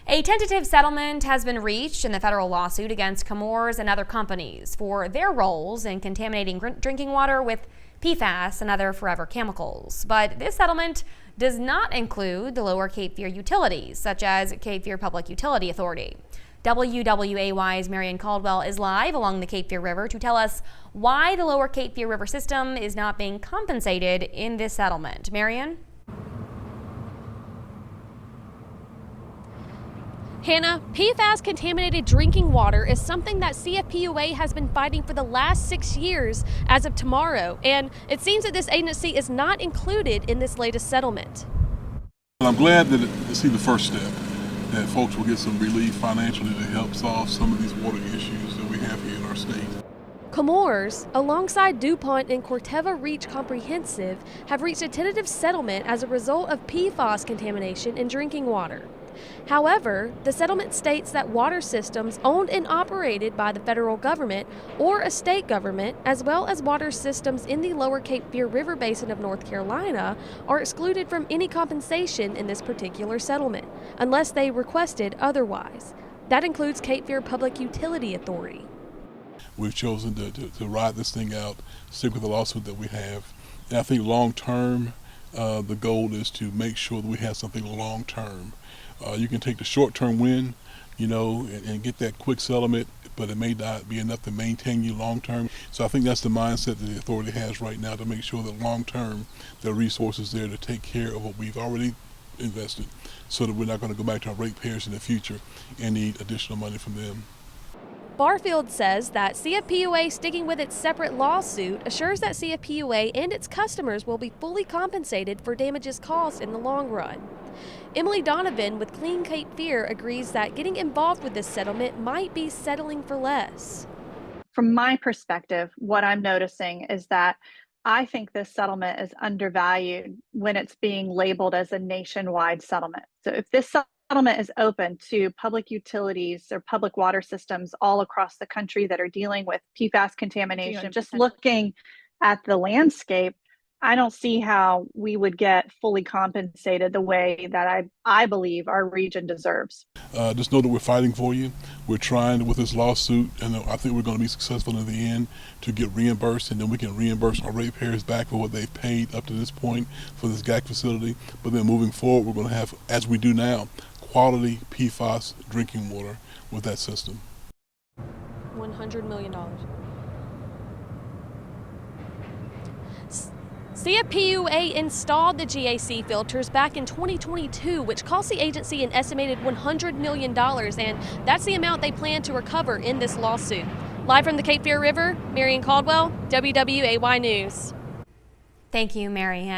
A tentative settlement has been reached in the federal lawsuit against Chemours and other companies for their roles in contaminating drinking water with PFAS and other forever chemicals. But this settlement does not include the lower Cape Fear utilities, such as Cape Fear Public Utility Authority. WWAY's Marion Caldwell is live along the Cape Fear River to tell us why the lower Cape Fear River system is not being compensated in this settlement. Marion? Hannah, PFAS contaminated drinking water is something that CFPUA has been fighting for the last 6 years as of tomorrow, and it seems that this agency is not included in this latest settlement. I'm glad that to see the first step, that folks will get some relief financially to help solve some of these water issues that we have here in our state. Chemours, alongside DuPont and Corteva Reach Comprehensive, have reached a tentative settlement as a result of PFAS contamination in drinking water. However, the settlement states that water systems owned and operated by the federal government or a state government, as well as water systems in the lower Cape Fear River Basin of North Carolina, are excluded from any compensation in this particular settlement, unless they requested otherwise. That includes Cape Fear Public Utility Authority. We've chosen to ride this thing out, stick with the lawsuit that we have. And I think long term, the goal is to make sure that we have something long term. You can take the short term win, and get that quick settlement, but it may not be enough to maintain you long term. So I think that's the mindset that the authority has right now, to make sure that long term there are resources there to take care of what we've already invested, so that we're not going to go back to our ratepayers in the future and need additional money from them. Barfield says that CFPUA sticking with its separate lawsuit assures that CFPUA and its customers will be fully compensated for damages caused in the long run. Emily Donovan with Clean Cape Fear agrees that getting involved with this settlement might be settling for less. From my perspective, what I'm noticing is that I think this settlement is undervalued when it's being labeled as a nationwide settlement. So if this settlement is open to public utilities or public water systems all across the country that are dealing with PFAS contamination, just looking at the landscape, I don't see how we would get fully compensated the way that I believe our region deserves. Just know that we're fighting for you. We're trying with this lawsuit, and I think we're going to be successful in the end to get reimbursed, and then we can reimburse our ratepayers back for what they've paid up to this point for this GAC facility. But then moving forward, we're going to have, as we do now, quality PFAS drinking water with that system. $100 million. CFPUA installed the GAC filters back in 2022, which cost the agency an estimated $100 million, and that's the amount they plan to recover in this lawsuit. Live from the Cape Fear River, Marion Caldwell, WWAY News. Thank you, Marianne.